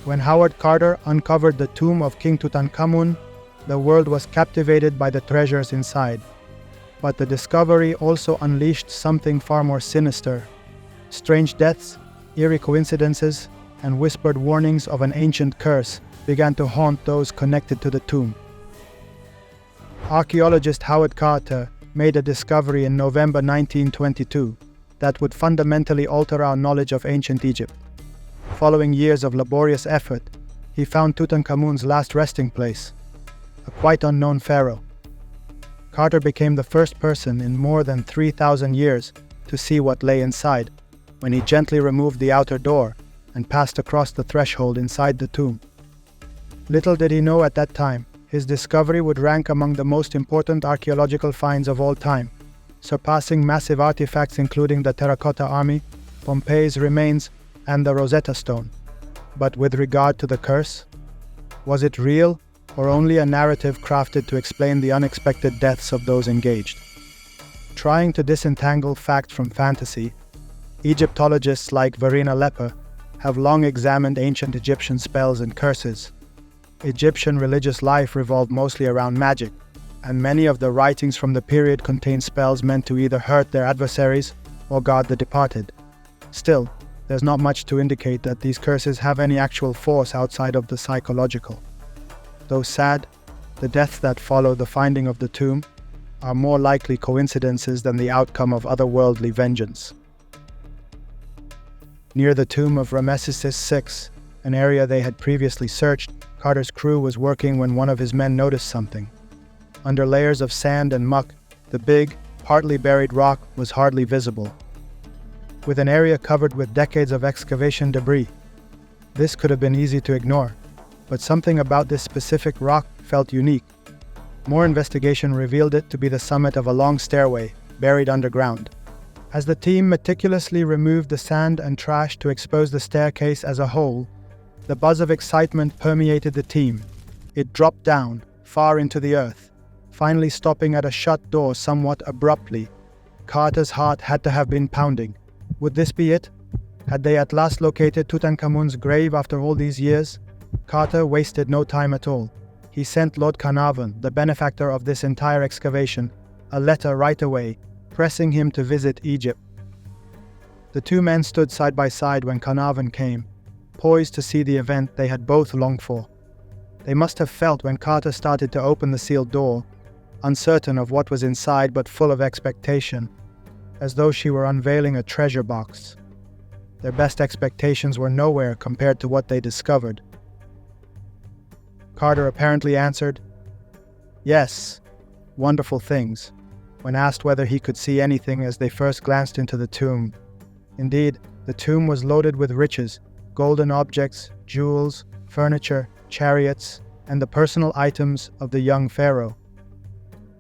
When Howard Carter uncovered the tomb of King Tutankhamun, the world was captivated by the treasures inside. But the discovery also unleashed something far more sinister. Strange deaths, eerie coincidences, and whispered warnings of an ancient curse began to haunt those connected to the tomb. Archaeologist Howard Carter made a discovery in November 1922 that would fundamentally alter our knowledge of ancient Egypt. Following years of laborious effort, he found Tutankhamun's last resting place, a quite unknown pharaoh. Carter became the first person in more than 3,000 years to see what lay inside when he gently removed the outer door and passed across the threshold inside the tomb. Little did he know at that time, his discovery would rank among the most important archaeological finds of all time, surpassing massive artifacts including the Terracotta Army, Pompeii's remains, and the Rosetta Stone. But with regard to the curse, was it real or only a narrative crafted to explain the unexpected deaths of those engaged? Trying to disentangle fact from fantasy, Egyptologists like Verena Lepper have long examined ancient Egyptian spells and curses. Egyptian religious life revolved mostly around magic, and many of the writings from the period contain spells meant to either hurt their adversaries or guard the departed. Still, there's not much to indicate that these curses have any actual force outside of the psychological. Though sad, the deaths that follow the finding of the tomb are more likely coincidences than the outcome of otherworldly vengeance. Near the tomb of Ramesses VI, an area they had previously searched, Carter's crew was working when one of his men noticed something. Under layers of sand and muck, the big, partly buried rock was hardly visible. With an area covered with decades of excavation debris, this could have been easy to ignore, but something about this specific rock felt unique. More investigation revealed it to be the summit of a long stairway, buried underground. As the team meticulously removed the sand and trash to expose the staircase as a whole, the buzz of excitement permeated the team. It dropped down, far into the earth, finally stopping at a shut door somewhat abruptly. Carter's heart had to have been pounding. Would this be it? Had they at last located Tutankhamun's grave after all these years? Carter wasted no time at all. He sent Lord Carnarvon, the benefactor of this entire excavation, a letter right away, pressing him to visit Egypt. The two men stood side by side when Carnarvon came, poised to see the event they had both longed for. They must have felt when Carter started to open the sealed door, uncertain of what was inside but full of expectation, as though she were unveiling a treasure box. Their best expectations were nowhere compared to what they discovered. Carter apparently answered, "Yes, wonderful things," when asked whether he could see anything as they first glanced into the tomb. Indeed, the tomb was loaded with riches, golden objects, jewels, furniture, chariots, and the personal items of the young pharaoh.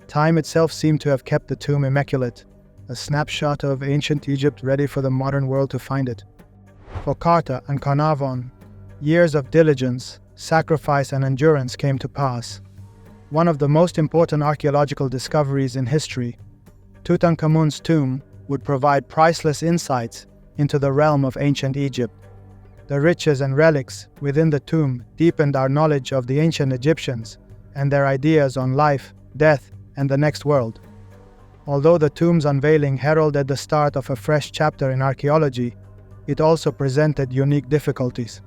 Time itself seemed to have kept the tomb immaculate, a snapshot of ancient Egypt ready for the modern world to find it. For Carter and Carnarvon, years of diligence, sacrifice, and endurance came to pass. One of the most important archaeological discoveries in history, Tutankhamun's tomb would provide priceless insights into the realm of ancient Egypt. The riches and relics within the tomb deepened our knowledge of the ancient Egyptians and their ideas on life, death, and the next world. Although the tomb's unveiling heralded the start of a fresh chapter in archaeology, it also presented unique difficulties.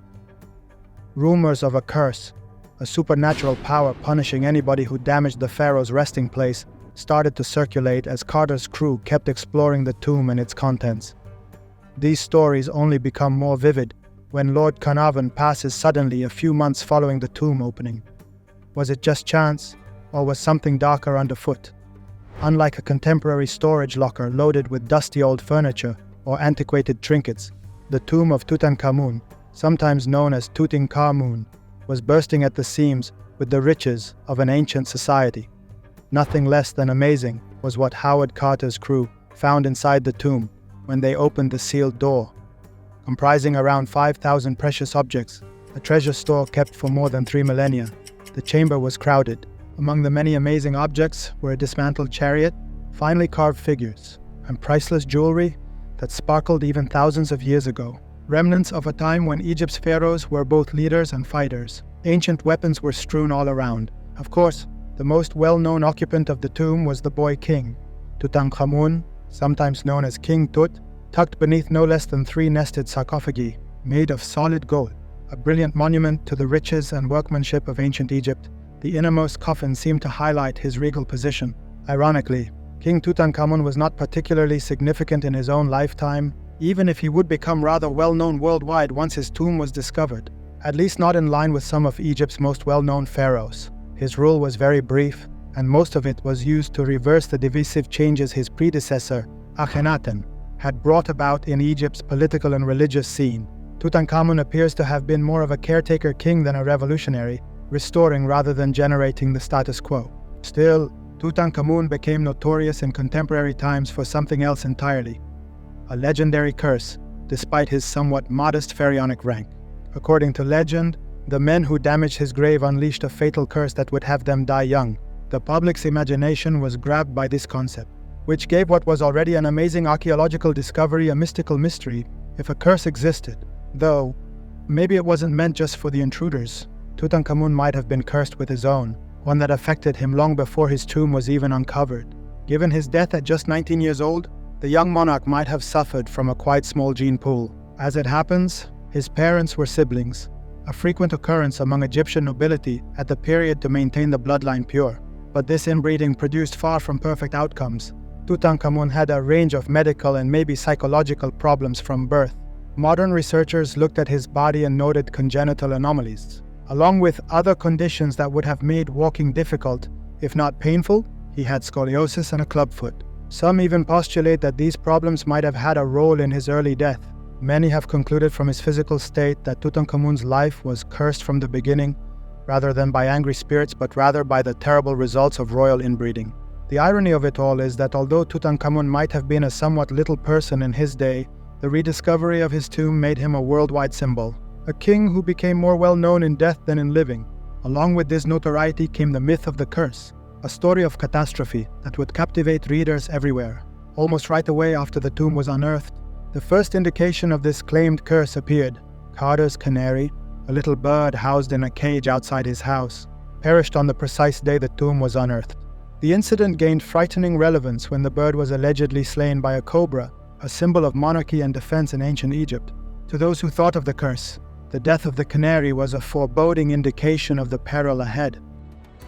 Rumors of a curse, a supernatural power punishing anybody who damaged the pharaoh's resting place, started to circulate as Carter's crew kept exploring the tomb and its contents. These stories only become more vivid when Lord Carnarvon passes suddenly a few months following the tomb opening. Was it just chance, or was something darker underfoot? Unlike a contemporary storage locker loaded with dusty old furniture or antiquated trinkets, the tomb of Tutankhamun, sometimes known as Tutankhamun, was bursting at the seams with the riches of an ancient society. Nothing less than amazing was what Howard Carter's crew found inside the tomb when they opened the sealed door. Comprising around 5,000 precious objects, a treasure store kept for more than 3 millennia, the chamber was crowded. Among the many amazing objects were a dismantled chariot, finely carved figures, and priceless jewelry that sparkled even thousands of years ago. remnants of a time when Egypt's pharaohs were both leaders and fighters. Ancient weapons were strewn all around. Of course, the most well-known occupant of the tomb was the boy king, Tutankhamun, sometimes known as King Tut, tucked beneath no less than 3 nested sarcophagi, made of solid gold. A brilliant monument to the riches and workmanship of ancient Egypt, the innermost coffin seemed to highlight his regal position. Ironically, King Tutankhamun was not particularly significant in his own lifetime, even if he would become rather well-known worldwide once his tomb was discovered, at least not in line with some of Egypt's most well-known pharaohs. His rule was very brief, and most of it was used to reverse the divisive changes his predecessor, Akhenaten, had brought about in Egypt's political and religious scene. Tutankhamun appears to have been more of a caretaker king than a revolutionary, restoring rather than generating the status quo. Still, Tutankhamun became notorious in contemporary times for something else entirely: a legendary curse, despite his somewhat modest pharaonic rank. According to legend, the men who damaged his grave unleashed a fatal curse that would have them die young. The public's imagination was grabbed by this concept, which gave what was already an amazing archaeological discovery a mystical mystery. If a curse existed, though, maybe it wasn't meant just for the intruders. Tutankhamun might have been cursed with his own, one that affected him long before his tomb was even uncovered. Given his death at just 19 years old, the young monarch might have suffered from a quite small gene pool. As it happens, his parents were siblings, a frequent occurrence among Egyptian nobility at the period to maintain the bloodline pure. But this inbreeding produced far from perfect outcomes. Tutankhamun had a range of medical and maybe psychological problems from birth. Modern researchers looked at his body and noted congenital anomalies, along with other conditions that would have made walking difficult, if not painful. He had scoliosis and a clubfoot. Some even postulate that these problems might have had a role in his early death. Many have concluded from his physical state that Tutankhamun's life was cursed from the beginning, rather than by angry spirits, but rather by the terrible results of royal inbreeding. The irony of it all is that although Tutankhamun might have been a somewhat little person in his day, the rediscovery of his tomb made him a worldwide symbol, a king who became more well known in death than in living. Along with this notoriety came the myth of the curse, a story of catastrophe that would captivate readers everywhere. Almost right away after the tomb was unearthed, the first indication of this claimed curse appeared. Carter's canary, a little bird housed in a cage outside his house, perished on the precise day the tomb was unearthed. The incident gained frightening relevance when the bird was allegedly slain by a cobra, a symbol of monarchy and defense in ancient Egypt. To those who thought of the curse, the death of the canary was a foreboding indication of the peril ahead.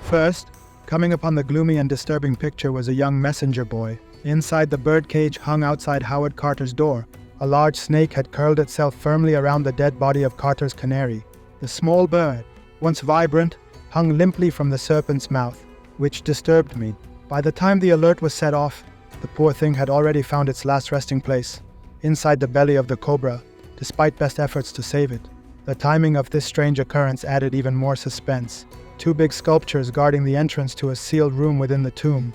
First, coming upon the gloomy and disturbing picture was a young messenger boy. Inside the birdcage hung outside Howard Carter's door, a large snake had curled itself firmly around the dead body of Carter's canary. The small bird, once vibrant, hung limply from the serpent's mouth, which disturbed me. By the time the alert was set off, the poor thing had already found its last resting place, inside the belly of the cobra, despite best efforts to save it. The timing of this strange occurrence added even more suspense. 2 big sculptures guarding the entrance to a sealed room within the tomb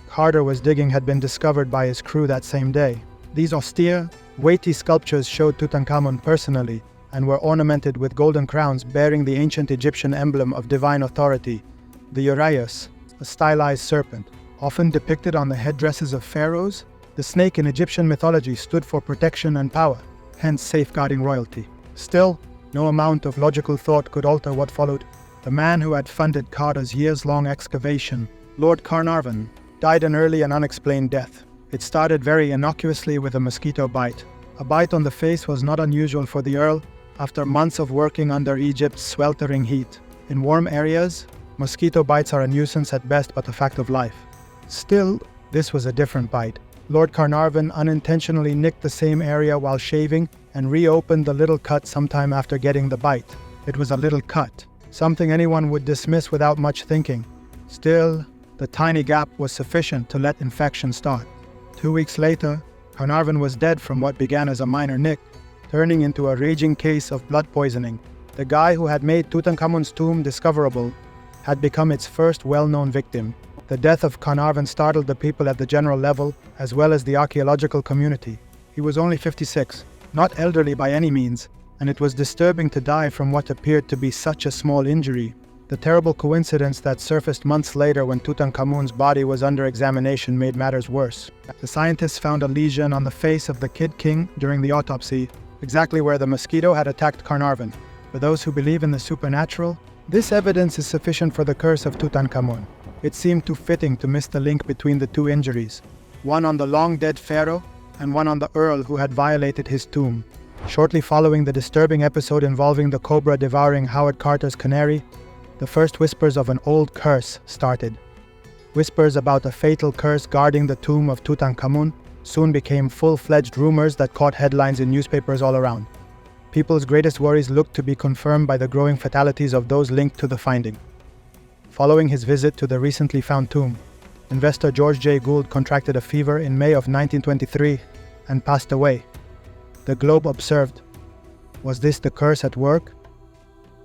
Carter was digging had been discovered by his crew that same day. These austere, weighty sculptures showed Tutankhamun personally and were ornamented with golden crowns bearing the ancient Egyptian emblem of divine authority, the uraeus, a stylized serpent. Often depicted on the headdresses of pharaohs, the snake in Egyptian mythology stood for protection and power, hence safeguarding royalty. Still, no amount of logical thought could alter what followed. The man who had funded Carter's years-long excavation, Lord Carnarvon, died an early and unexplained death. It started very innocuously with a mosquito bite. A bite on the face was not unusual for the Earl after months of working under Egypt's sweltering heat. In warm areas, mosquito bites are a nuisance at best but a fact of life. Still, this was a different bite. Lord Carnarvon unintentionally nicked the same area while shaving and reopened the little cut sometime after getting the bite. It was a little cut, something anyone would dismiss without much thinking. Still, the tiny gap was sufficient to let infection start. 2 weeks later, Carnarvon was dead from what began as a minor nick, turning into a raging case of blood poisoning. The guy who had made Tutankhamun's tomb discoverable had become its first well-known victim. The death of Carnarvon startled the people at the general level, as well as the archaeological community. He was only 56, not elderly by any means, and it was disturbing to die from what appeared to be such a small injury. The terrible coincidence that surfaced months later when Tutankhamun's body was under examination made matters worse. The scientists found a lesion on the face of the Kid King during the autopsy, exactly where the mosquito had attacked Carnarvon. For those who believe in the supernatural, this evidence is sufficient for the Curse of Tutankhamun. It seemed too fitting to miss the link between the two injuries, one on the long-dead pharaoh and one on the earl who had violated his tomb. Shortly following the disturbing episode involving the cobra devouring Howard Carter's canary, the first whispers of an old curse started. Whispers about a fatal curse guarding the tomb of Tutankhamun soon became full-fledged rumors that caught headlines in newspapers all around. People's greatest worries looked to be confirmed by the growing fatalities of those linked to the finding. Following his visit to the recently found tomb, investor George J. Gould contracted a fever in May of 1923 and passed away. The Globe observed, "Was this the curse at work?"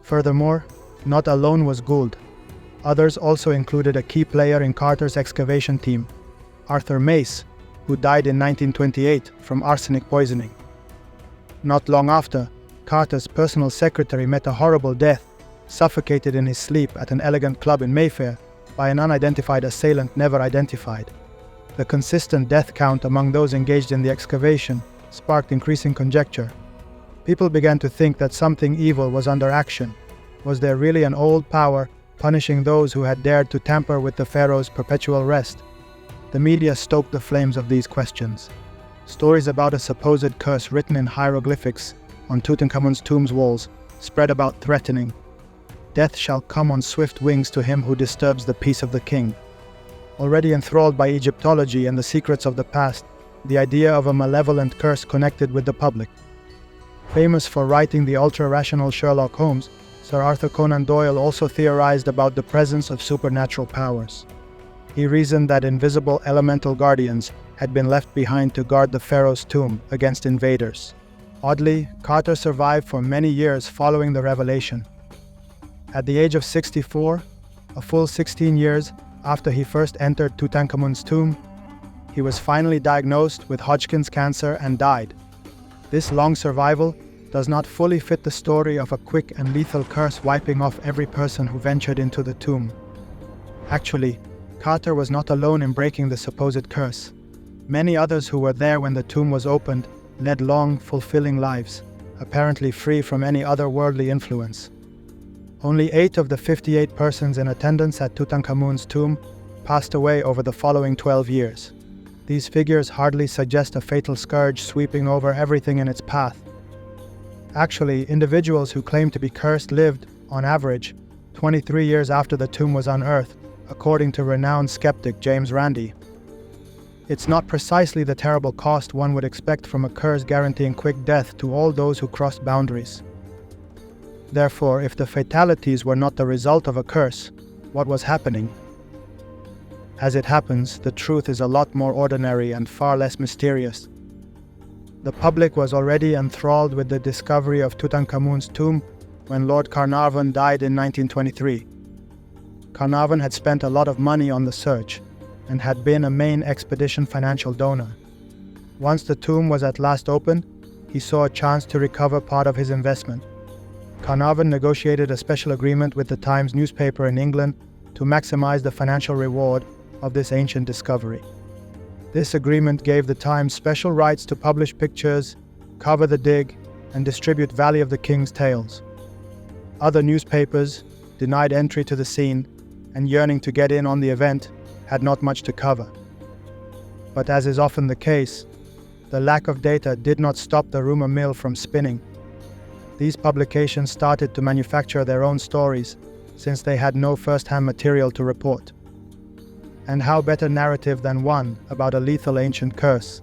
Furthermore, not alone was Gould. Others also included a key player in Carter's excavation team, Arthur Mace, who died in 1928 from arsenic poisoning. Not long after, Carter's personal secretary met a horrible death, suffocated in his sleep at an elegant club in Mayfair by an unidentified assailant never identified. The consistent death count among those engaged in the excavation sparked increasing conjecture. People began to think that something evil was under action. Was there really an old power punishing those who had dared to tamper with the pharaoh's perpetual rest? The media stoked the flames of these questions. Stories about a supposed curse written in hieroglyphics on Tutankhamun's tomb's walls spread about, threatening, "Death shall come on swift wings to him who disturbs the peace of the king." Already enthralled by Egyptology and the secrets of the past, the idea of a malevolent curse connected with the public. Famous for writing the ultra-rational Sherlock Holmes, Sir Arthur Conan Doyle also theorized about the presence of supernatural powers. He reasoned that invisible elemental guardians had been left behind to guard the pharaoh's tomb against invaders. Oddly, Carter survived for many years following the revelation. At the age of 64, a full 16 years after he first entered Tutankhamun's tomb, he was finally diagnosed with Hodgkin's cancer and died. This long survival does not fully fit the story of a quick and lethal curse wiping off every person who ventured into the tomb. Actually, Carter was not alone in breaking the supposed curse. Many others who were there when the tomb was opened led long, fulfilling lives, apparently free from any otherworldly influence. Only 8 of the 58 persons in attendance at Tutankhamun's tomb passed away over the following 12 years. These figures hardly suggest a fatal scourge sweeping over everything in its path. Actually, individuals who claim to be cursed lived, on average, 23 years after the tomb was unearthed, according to renowned skeptic James Randi. It's not precisely the terrible cost one would expect from a curse guaranteeing quick death to all those who crossed boundaries. Therefore, if the fatalities were not the result of a curse, what was happening? As it happens, the truth is a lot more ordinary and far less mysterious. The public was already enthralled with the discovery of Tutankhamun's tomb when Lord Carnarvon died in 1923. Carnarvon had spent a lot of money on the search and had been a main expedition financial donor. Once the tomb was at last opened, he saw a chance to recover part of his investment. Carnarvon negotiated a special agreement with the Times newspaper in England to maximize the financial reward of this ancient discovery. This agreement gave the Times special rights to publish pictures, cover the dig, and distribute Valley of the King's tales. Other newspapers, denied entry to the scene and yearning to get in on the event, had not much to cover. But as is often the case, the lack of data did not stop the rumor mill from spinning. These publications started to manufacture their own stories since they had no first-hand material to report. And how better narrative than one about a lethal ancient curse?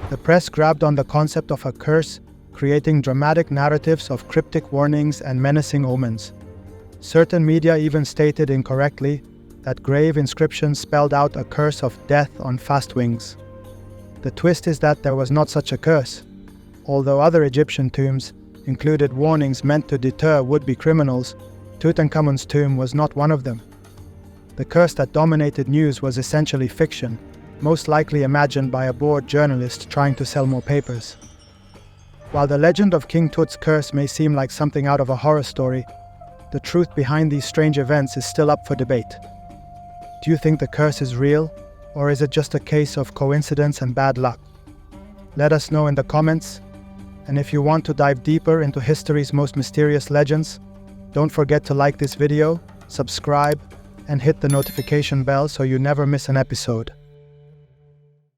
The press grabbed on the concept of a curse, creating dramatic narratives of cryptic warnings and menacing omens. Certain media even stated incorrectly that grave inscriptions spelled out a curse of death on fast wings. The twist is that there was not such a curse. Although other Egyptian tombs included warnings meant to deter would-be criminals, Tutankhamun's tomb was not one of them. The curse that dominated news was essentially fiction, most likely imagined by a bored journalist trying to sell more papers. While the legend of King Tut's curse may seem like something out of a horror story, the truth behind these strange events is still up for debate. Do you think the curse is real, or is it just a case of coincidence and bad luck? Let us know in the comments, And if you want to dive deeper into history's most mysterious legends, don't forget to like this video, subscribe, and hit the notification bell so you never miss an episode.